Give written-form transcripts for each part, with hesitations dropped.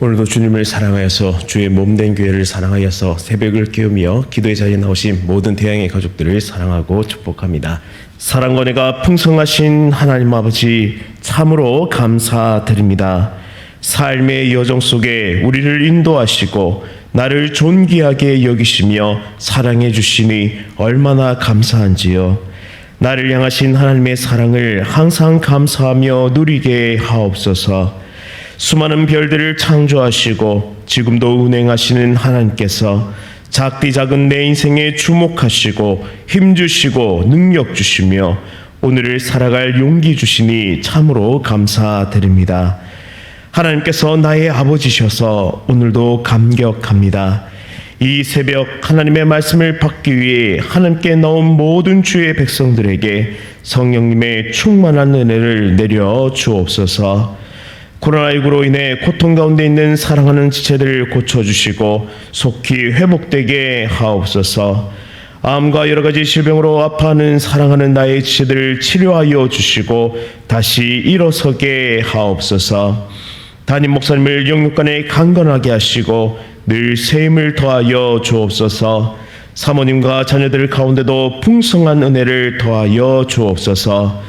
오늘도 주님을 사랑하여서 주의 몸된 교회를 사랑하여서 새벽을 깨우며 기도의 자리에 나오신 모든 대양의 가족들을 사랑하고 축복합니다. 사랑과 은혜가 풍성하신 하나님 아버지 참으로 감사드립니다. 삶의 여정 속에 우리를 인도하시고 나를 존귀하게 여기시며 사랑해 주시니 얼마나 감사한지요. 나를 향하신 하나님의 사랑을 항상 감사하며 누리게 하옵소서. 수많은 별들을 창조하시고 지금도 운행하시는 하나님께서 작디 작은 내 인생에 주목하시고 힘주시고 능력 주시며 오늘을 살아갈 용기 주시니 참으로 감사드립니다. 하나님께서 나의 아버지셔서 오늘도 감격합니다. 이 새벽 하나님의 말씀을 받기 위해 하나님께 나온 모든 주의 백성들에게 성령님의 충만한 은혜를 내려 주옵소서. 코로나19로 인해 고통 가운데 있는 사랑하는 지체들을 고쳐주시고 속히 회복되게 하옵소서. 암과 여러 가지 질병으로 아파하는 사랑하는 나의 지체들을 치료하여 주시고 다시 일어서게 하옵소서. 담임 목사님을 영육간에 강건하게 하시고 늘 새 힘을 더하여 주옵소서. 사모님과 자녀들 가운데도 풍성한 은혜를 더하여 주옵소서.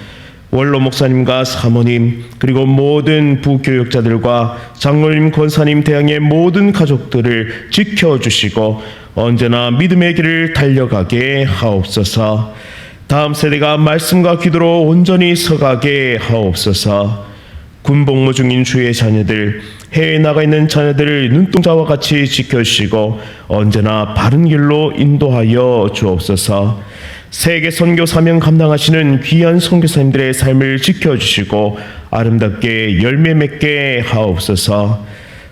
원로 목사님과 사모님 그리고 모든 부교육자들과 장로님, 권사님, 대양의 모든 가족들을 지켜주시고 언제나 믿음의 길을 달려가게 하옵소서. 다음 세대가 말씀과 기도로 온전히 서가게 하옵소서. 군복무 중인 주의 자녀들, 해외에 나가 있는 자녀들을 눈동자와 같이 지켜주시고 언제나 바른 길로 인도하여 주옵소서. 세계 선교 사명 감당하시는 귀한 선교사님들의 삶을 지켜주시고 아름답게 열매 맺게 하옵소서.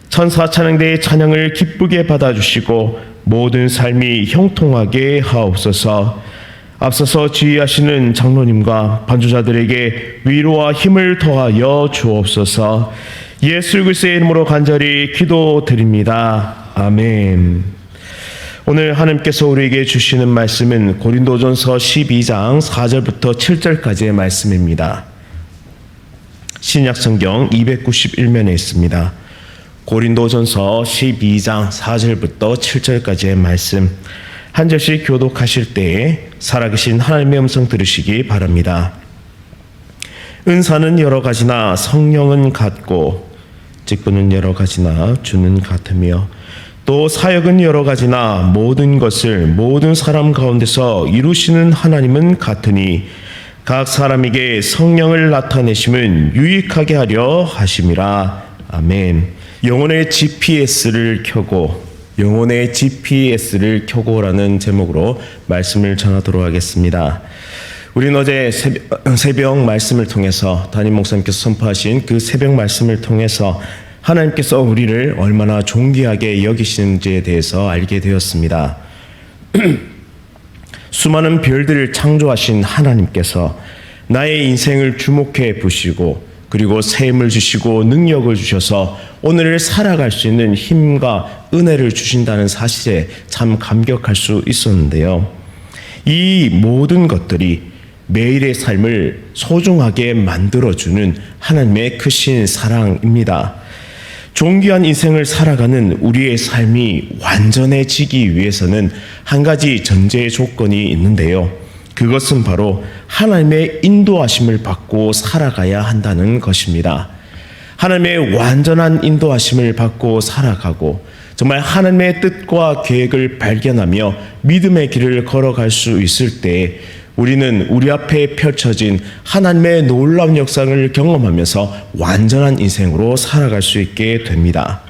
천사 찬양대의 찬양을 기쁘게 받아주시고 모든 삶이 형통하게 하옵소서. 앞서서 지휘하시는 장로님과 반주자들에게 위로와 힘을 더하여 주옵소서. 예수 그리스도의 이름으로 간절히 기도드립니다. 아멘. 오늘 하나님께서 우리에게 주시는 말씀은 고린도전서 12장 4절부터 7절까지의 말씀입니다. 신약성경 291면에 있습니다. 고린도전서 12장 4절부터 7절까지의 말씀 한 절씩 교독하실 때에 살아계신 하나님의 음성 들으시기 바랍니다. 은사는 여러 가지나 성령은 같고 직분은 여러 가지나 주는 같으며 또 사역은 여러 가지나 모든 것을 모든 사람 가운데서 이루시는 하나님은 같으니 각 사람에게 성령을 나타내심은 유익하게 하려 하심이라. 아멘. 영혼의 GPS를 켜고라는 제목으로 말씀을 전하도록 하겠습니다. 우리는 어제 새벽 말씀을 통해서 담임 목사님께서 선포하신 그 새벽 말씀을 통해서 하나님께서 우리를 얼마나 존귀하게 여기시는지에 대해서 알게 되었습니다. 수많은 별들을 창조하신 하나님께서 나의 인생을 주목해 보시고 그리고 새 힘을 주시고 능력을 주셔서 오늘을 살아갈 수 있는 힘과 은혜를 주신다는 사실에 참 감격할 수 있었는데요. 이 모든 것들이 매일의 삶을 소중하게 만들어주는 하나님의 크신 사랑입니다. 존귀한 인생을 살아가는 우리의 삶이 완전해지기 위해서는 한 가지 전제 조건이 있는데요. 그것은 바로 하나님의 인도하심을 받고 살아가야 한다는 것입니다. 하나님의 완전한 인도하심을 받고 살아가고 정말 하나님의 뜻과 계획을 발견하며 믿음의 길을 걸어갈 수 있을 때 우리는 우리 앞에 펼쳐진 하나님의 놀라운 역사를 경험하면서 완전한 인생으로 살아갈 수 있게 됩니다.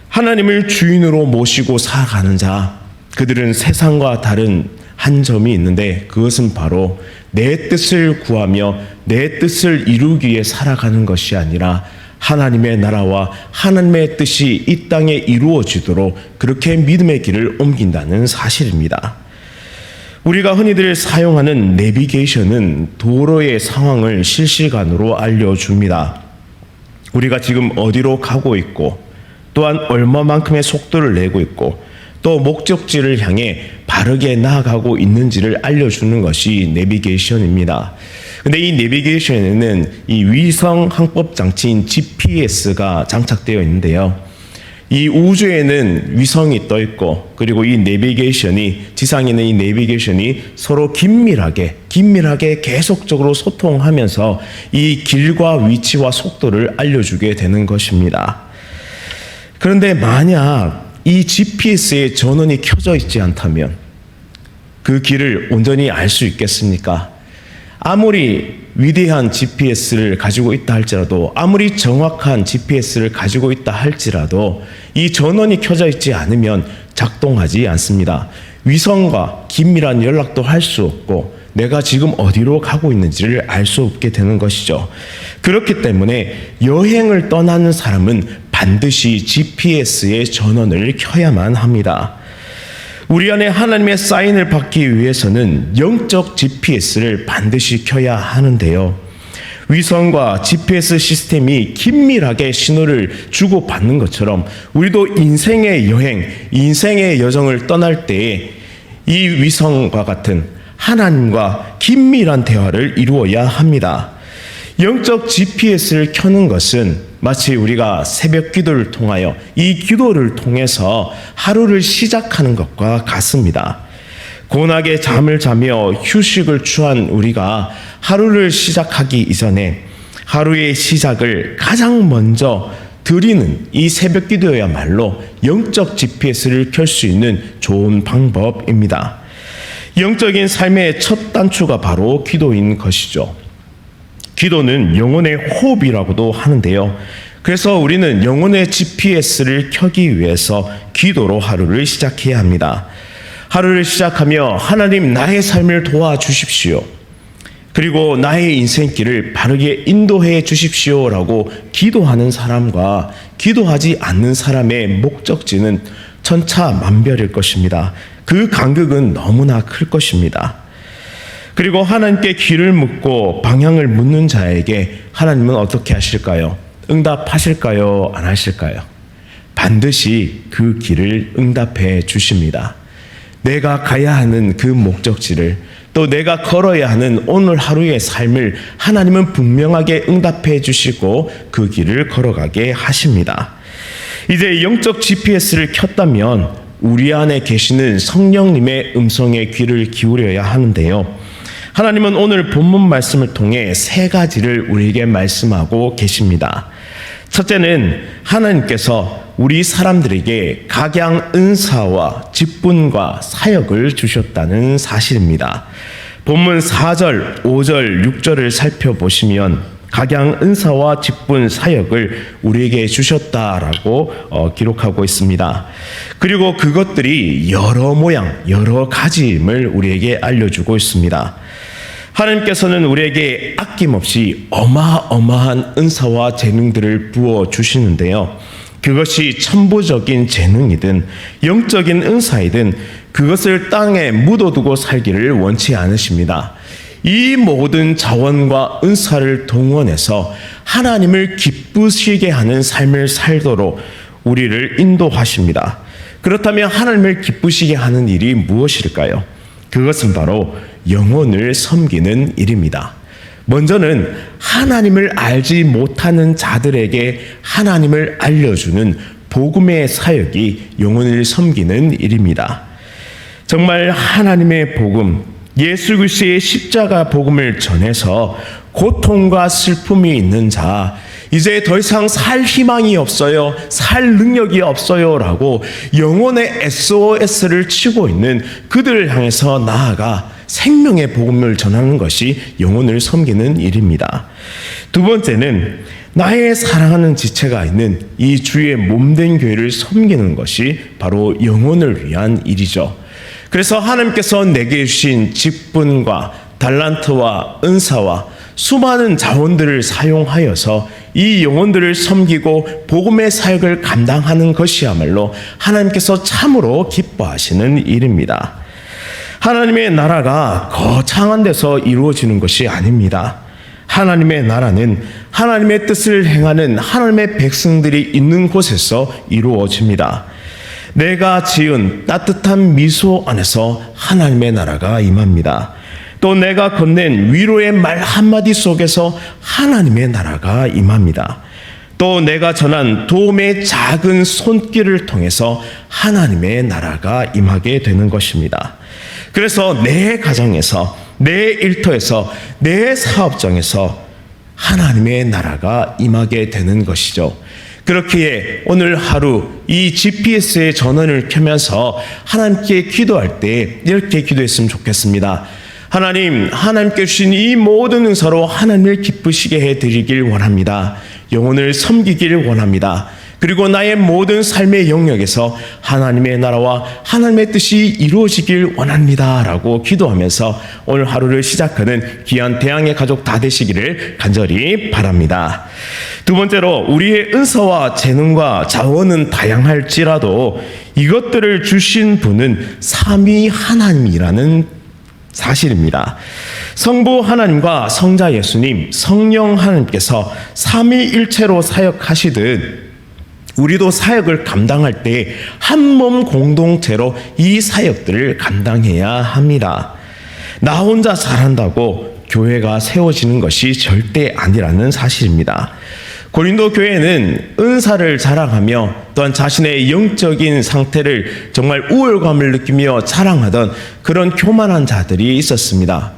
하나님을 주인으로 모시고 살아가는 자, 그들은 세상과 다른 한 점이 있는데 그것은 바로 내 뜻을 구하며 내 뜻을 이루기 위해 살아가는 것이 아니라 하나님의 나라와 하나님의 뜻이 이 땅에 이루어지도록 그렇게 믿음의 길을 옮긴다는 사실입니다. 우리가 흔히들 사용하는 내비게이션은 도로의 상황을 실시간으로 알려줍니다. 우리가 지금 어디로 가고 있고 또한 얼마만큼의 속도를 내고 있고 또 목적지를 향해 바르게 나아가고 있는지를 알려주는 것이 내비게이션입니다. 근데 이 내비게이션에는 이 위성 항법 장치인 GPS가 장착되어 있는데요. 이 우주에는 위성이 떠 있고, 그리고 이 내비게이션이, 지상에 있는 이 내비게이션이 서로 긴밀하게 계속적으로 소통하면서 이 길과 위치와 속도를 알려주게 되는 것입니다. 그런데 만약 이 GPS의 전원이 켜져 있지 않다면 그 길을 온전히 알 수 있겠습니까? 아무리 위대한 GPS를 가지고 있다 할지라도, 아무리 정확한 GPS를 가지고 있다 할지라도 이 전원이 켜져 있지 않으면 작동하지 않습니다. 위성과 긴밀한 연락도 할 수 없고 내가 지금 어디로 가고 있는지를 알 수 없게 되는 것이죠. 그렇기 때문에 여행을 떠나는 사람은 반드시 GPS의 전원을 켜야만 합니다. 우리 안에 하나님의 사인을 받기 위해서는 영적 GPS를 반드시 켜야 하는데요. 위성과 GPS 시스템이 긴밀하게 신호를 주고받는 것처럼 우리도 인생의 여행, 인생의 여정을 떠날 때에 이 위성과 같은 하나님과 긴밀한 대화를 이루어야 합니다. 영적 GPS를 켜는 것은 마치 우리가 새벽 기도를 통하여 이 기도를 통해서 하루를 시작하는 것과 같습니다. 고나게 잠을 자며 휴식을 취한 우리가 하루를 시작하기 이전에 하루의 시작을 가장 먼저 드리는 이 새벽 기도야말로 영적 GPS를 켤 수 있는 좋은 방법입니다. 영적인 삶의 첫 단추가 바로 기도인 것이죠. 기도는 영혼의 호흡이라고도 하는데요. 그래서 우리는 영혼의 GPS를 켜기 위해서 기도로 하루를 시작해야 합니다. 하루를 시작하며 하나님 나의 삶을 도와주십시오. 그리고 나의 인생길을 바르게 인도해 주십시오라고 기도하는 사람과 기도하지 않는 사람의 목적지는 천차만별일 것입니다. 그 간극은 너무나 클 것입니다. 그리고 하나님께 길을 묻고 방향을 묻는 자에게 하나님은 어떻게 하실까요? 응답하실까요? 안 하실까요? 반드시 그 길을 응답해 주십니다. 내가 가야 하는 그 목적지를, 또 내가 걸어야 하는 오늘 하루의 삶을 하나님은 분명하게 응답해 주시고 그 길을 걸어가게 하십니다. 이제 영적 GPS를 켰다면 우리 안에 계시는 성령님의 음성에 귀를 기울여야 하는데요. 하나님은 오늘 본문 말씀을 통해 세 가지를 우리에게 말씀하고 계십니다. 첫째는 하나님께서 우리 사람들에게 각양 은사와 직분과 사역을 주셨다는 사실입니다. 본문 4절, 5절, 6절을 살펴보시면 각양 은사와 직분, 사역을 우리에게 주셨다라고 기록하고 있습니다. 그리고 그것들이 여러 모양, 여러 가지임을 우리에게 알려주고 있습니다. 하나님께서는 우리에게 아낌없이 어마어마한 은사와 재능들을 부어주시는데요. 그것이 천부적인 재능이든 영적인 은사이든 그것을 땅에 묻어두고 살기를 원치 않으십니다. 이 모든 자원과 은사를 동원해서 하나님을 기쁘시게 하는 삶을 살도록 우리를 인도하십니다. 그렇다면 하나님을 기쁘시게 하는 일이 무엇일까요? 그것은 바로 영혼을 섬기는 일입니다. 먼저는 하나님을 알지 못하는 자들에게 하나님을 알려주는 복음의 사역이 영혼을 섬기는 일입니다. 정말 하나님의 복음, 예수 그리스도의 십자가 복음을 전해서 고통과 슬픔이 있는 자, 이제 더 이상 살 희망이 없어요, 살 능력이 없어요 라고 영혼의 SOS를 치고 있는 그들을 향해서 나아가 생명의 복음을 전하는 것이 영혼을 섬기는 일입니다. 두 번째는 나의 사랑하는 지체가 있는 이 주의 몸된 교회를 섬기는 것이 바로 영혼을 위한 일이죠. 그래서 하나님께서 내게 주신 직분과 달란트와 은사와 수많은 자원들을 사용하여서 이 영혼들을 섬기고 복음의 사역을 감당하는 것이야말로 하나님께서 참으로 기뻐하시는 일입니다. 하나님의 나라가 거창한 데서 이루어지는 것이 아닙니다. 하나님의 나라는 하나님의 뜻을 행하는 하나님의 백성들이 있는 곳에서 이루어집니다. 내가 지은 따뜻한 미소 안에서 하나님의 나라가 임합니다. 또 내가 건넨 위로의 말 한마디 속에서 하나님의 나라가 임합니다. 또 내가 전한 도움의 작은 손길을 통해서 하나님의 나라가 임하게 되는 것입니다. 그래서 내 가정에서, 내 일터에서, 내 사업장에서 하나님의 나라가 임하게 되는 것이죠. 그렇기에 오늘 하루 이 GPS의 전원을 켜면서 하나님께 기도할 때 이렇게 기도했으면 좋겠습니다. 하나님, 하나님께 주신 이 모든 은사로 하나님을 기쁘시게 해드리길 원합니다. 영혼을 섬기기를 원합니다. 그리고 나의 모든 삶의 영역에서 하나님의 나라와 하나님의 뜻이 이루어지길 원합니다. 라고 기도하면서 오늘 하루를 시작하는 귀한 대양의 가족 다 되시기를 간절히 바랍니다. 두 번째로, 우리의 은사와 재능과 자원은 다양할지라도 이것들을 주신 분은 삼위 하나님이라는 사실입니다. 성부 하나님과 성자 예수님, 성령 하나님께서 삼위일체로 사역하시듯 우리도 사역을 감당할 때 한 몸 공동체로 이 사역들을 감당해야 합니다. 나 혼자 잘한다고 교회가 세워지는 것이 절대 아니라는 사실입니다. 고린도 교회는 은사를 자랑하며 또한 자신의 영적인 상태를 정말 우월감을 느끼며 자랑하던 그런 교만한 자들이 있었습니다.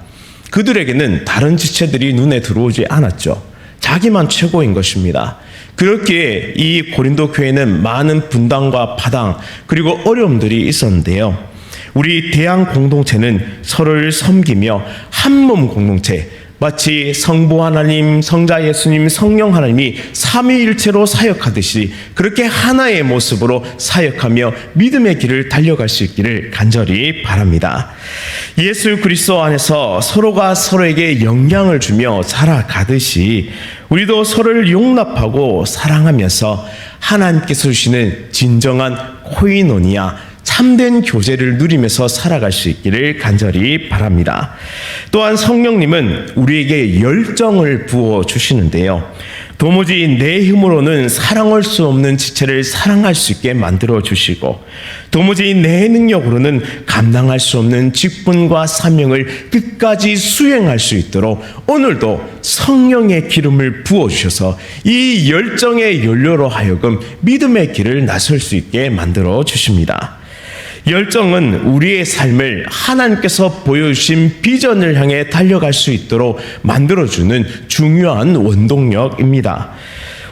그들에게는 다른 지체들이 눈에 들어오지 않았죠. 자기만 최고인 것입니다. 그렇기에 이 고린도 교회는 많은 분당과 파당 그리고 어려움들이 있었는데요. 우리 대양 공동체는 서로를 섬기며 한몸 공동체, 마치 성부 하나님, 성자 예수님, 성령 하나님이 삼위일체로 사역하듯이 그렇게 하나의 모습으로 사역하며 믿음의 길을 달려갈 수 있기를 간절히 바랍니다. 예수 그리스도 안에서 서로가 서로에게 영향을 주며 살아가듯이 우리도 서로를 용납하고 사랑하면서 하나님께서 주시는 진정한 코이노니아, 참된 교제를 누리면서 살아갈 수 있기를 간절히 바랍니다. 또한 성령님은 우리에게 열정을 부어주시는데요. 도무지 내 힘으로는 사랑할 수 없는 지체를 사랑할 수 있게 만들어주시고 도무지 내 능력으로는 감당할 수 없는 직분과 사명을 끝까지 수행할 수 있도록 오늘도 성령의 기름을 부어주셔서 이 열정의 연료로 하여금 믿음의 길을 나설 수 있게 만들어주십니다. 열정은 우리의 삶을 하나님께서 보여주신 비전을 향해 달려갈 수 있도록 만들어주는 중요한 원동력입니다.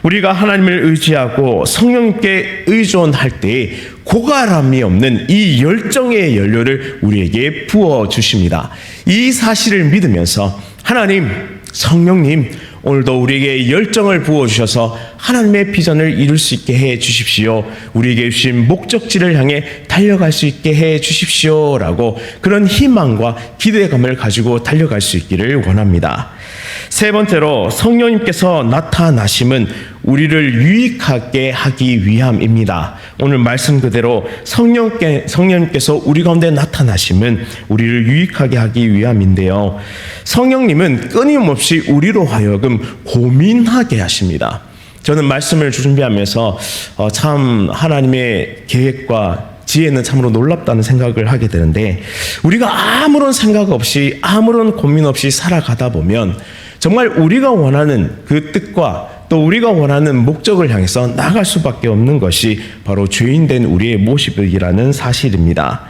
우리가 하나님을 의지하고 성령님께 의존할 때 고갈함이 없는 이 열정의 연료를 우리에게 부어주십니다. 이 사실을 믿으면서 하나님, 성령님, 오늘도 우리에게 열정을 부어주셔서 하나님의 비전을 이룰 수 있게 해 주십시오. 우리에게 주신 목적지를 향해 달려갈 수 있게 해 주십시오. 라고 그런 희망과 기대감을 가지고 달려갈 수 있기를 원합니다. 세 번째로, 성령님께서 나타나심은 우리를 유익하게 하기 위함입니다. 오늘 말씀 그대로 성령님께서 우리 가운데 나타나심은 우리를 유익하게 하기 위함인데요. 성령님은 끊임없이 우리로 하여금 고민하게 하십니다. 저는 말씀을 준비하면서 참 하나님의 계획과 지혜는 참으로 놀랍다는 생각을 하게 되는데, 우리가 아무런 생각 없이 아무런 고민 없이 살아가다 보면 정말 우리가 원하는 그 뜻과 또 우리가 원하는 목적을 향해서 나갈 수밖에 없는 것이 바로 죄인된 우리의 모습이라는 사실입니다.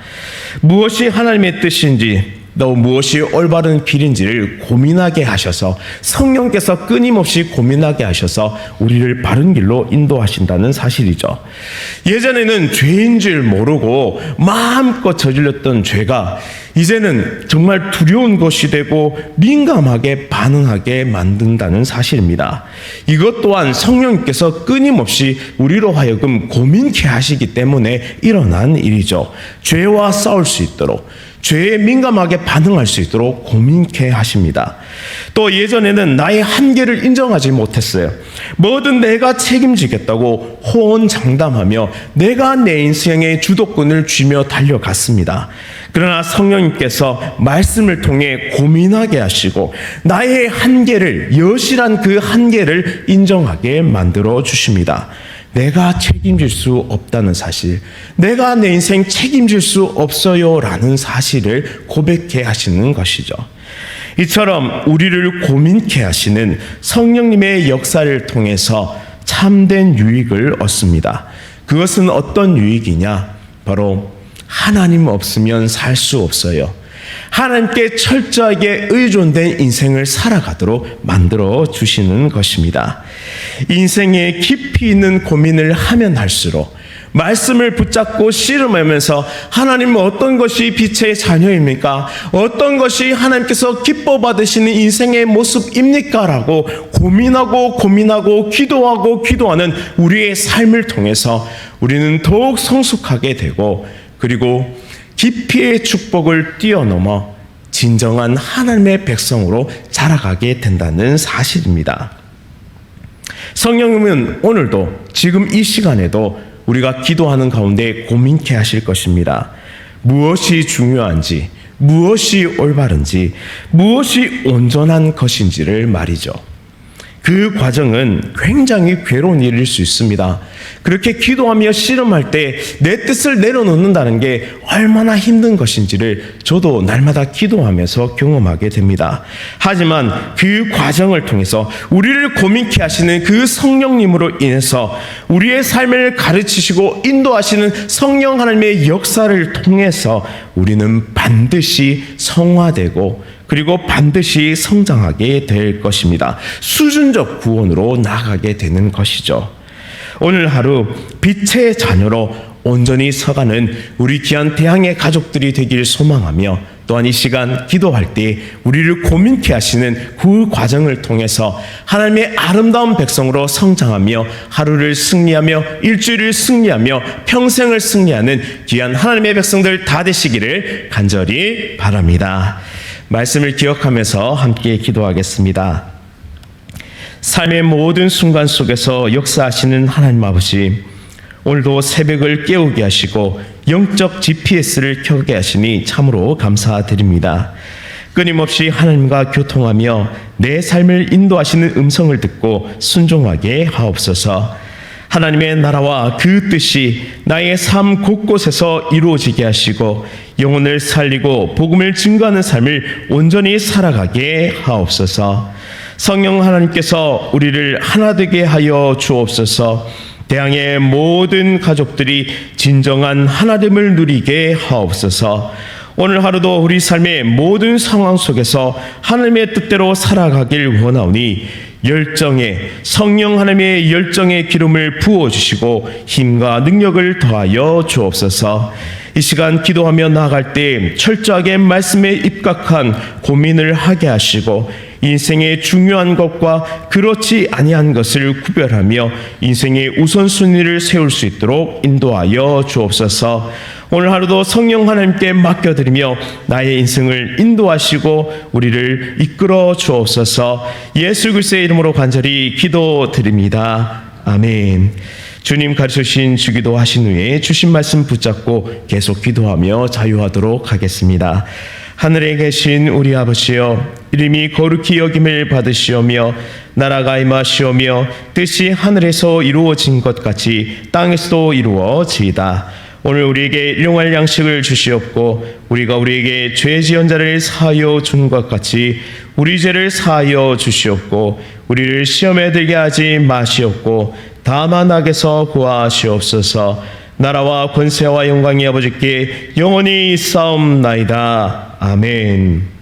무엇이 하나님의 뜻인지 또 무엇이 올바른 길인지를 고민하게 하셔서 성령께서 끊임없이 고민하게 하셔서 우리를 바른 길로 인도하신다는 사실이죠. 예전에는 죄인 줄 모르고 마음껏 저질렀던 죄가 이제는 정말 두려운 것이 되고 민감하게 반응하게 만든다는 사실입니다. 이것 또한 성령님께서 끊임없이 우리로 하여금 고민케 하시기 때문에 일어난 일이죠. 죄와 싸울 수 있도록, 죄에 민감하게 반응할 수 있도록 고민케 하십니다. 또 예전에는 나의 한계를 인정하지 못했어요. 뭐든 내가 책임지겠다고 호언장담하며 내가 내 인생의 주도권을 쥐며 달려갔습니다. 그러나 성령님께서 말씀을 통해 고민하게 하시고 나의 한계를, 여실한 그 한계를 인정하게 만들어 주십니다. 내가 책임질 수 없다는 사실, 내가 내 인생 책임질 수 없어요 라는 사실을 고백해 하시는 것이죠. 이처럼 우리를 고민케 하시는 성령님의 역사를 통해서 참된 유익을 얻습니다. 그것은 어떤 유익이냐? 바로 하나님 없으면 살 수 없어요. 하나님께 철저하게 의존된 인생을 살아가도록 만들어 주시는 것입니다. 인생에 깊이 있는 고민을 하면 할수록 말씀을 붙잡고 씨름하면서 하나님은 어떤 것이 빛의 자녀입니까? 어떤 것이 하나님께서 기뻐 받으시는 인생의 모습입니까? 라고 고민하고 기도하는 우리의 삶을 통해서 우리는 더욱 성숙하게 되고, 그리고 깊이의 축복을 뛰어넘어 진정한 하나님의 백성으로 자라가게 된다는 사실입니다. 성령님은 오늘도 지금 이 시간에도 우리가 기도하는 가운데 고민케 하실 것입니다. 무엇이 중요한지, 무엇이 올바른지, 무엇이 온전한 것인지를 말이죠. 그 과정은 굉장히 괴로운 일일 수 있습니다. 그렇게 기도하며 씨름할 때 내 뜻을 내려놓는다는 게 얼마나 힘든 것인지를 저도 날마다 기도하면서 경험하게 됩니다. 하지만 그 과정을 통해서 우리를 고민케 하시는 그 성령님으로 인해서 우리의 삶을 가르치시고 인도하시는 성령 하나님의 역사를 통해서 우리는 반드시 성화되고, 그리고 반드시 성장하게 될 것입니다. 수준적 구원으로 나아가게 되는 것이죠. 오늘 하루 빛의 자녀로 온전히 서가는 우리 귀한 대항의 가족들이 되길 소망하며, 또한 이 시간 기도할 때 우리를 고민케 하시는 그 과정을 통해서 하나님의 아름다운 백성으로 성장하며 하루를 승리하며 일주일을 승리하며 평생을 승리하는 귀한 하나님의 백성들 다 되시기를 간절히 바랍니다. 말씀을 기억하면서 함께 기도하겠습니다. 삶의 모든 순간 속에서 역사하시는 하나님 아버지, 오늘도 새벽을 깨우게 하시고 영적 GPS를 켜게 하시니 참으로 감사드립니다. 끊임없이 하나님과 교통하며 내 삶을 인도하시는 음성을 듣고 순종하게 하옵소서. 하나님의 나라와 그 뜻이 나의 삶 곳곳에서 이루어지게 하시고 영혼을 살리고 복음을 증거하는 삶을 온전히 살아가게 하옵소서. 성령 하나님께서 우리를 하나 되게 하여 주옵소서. 대항의 모든 가족들이 진정한 하나됨을 누리게 하옵소서. 오늘 하루도 우리 삶의 모든 상황 속에서 하나님의 뜻대로 살아가길 원하오니 성령 하나님의 열정의 기름을 부어주시고 힘과 능력을 더하여 주옵소서. 이 시간 기도하며 나아갈 때 철저하게 말씀에 입각한 고민을 하게 하시고 인생의 중요한 것과 그렇지 아니한 것을 구별하며 인생의 우선순위를 세울 수 있도록 인도하여 주옵소서. 오늘 하루도 성령 하나님께 맡겨드리며 나의 인생을 인도하시고 우리를 이끌어 주옵소서. 예수 그리스도의 이름으로 간절히 기도드립니다. 아멘. 주님 가르쳐주신 주기도 하신 후에 주신 말씀 붙잡고 계속 기도하며 자유하도록 하겠습니다. 하늘에 계신 우리 아버지여, 이름이 거룩히 여김을 받으시오며 나라가 임하시오며 뜻이 하늘에서 이루어진 것 같이 땅에서도 이루어지이다. 오늘 우리에게 일용할 양식을 주시옵고 우리가 우리에게 죄 지은 자를 사하여 준 것 같이 우리 죄를 사하여 주시옵고 우리를 시험에 들게 하지 마시옵고 다만 악에서 구하시옵소서. 나라와 권세와 영광이 아버지께 영원히 있사옵나이다. 아멘.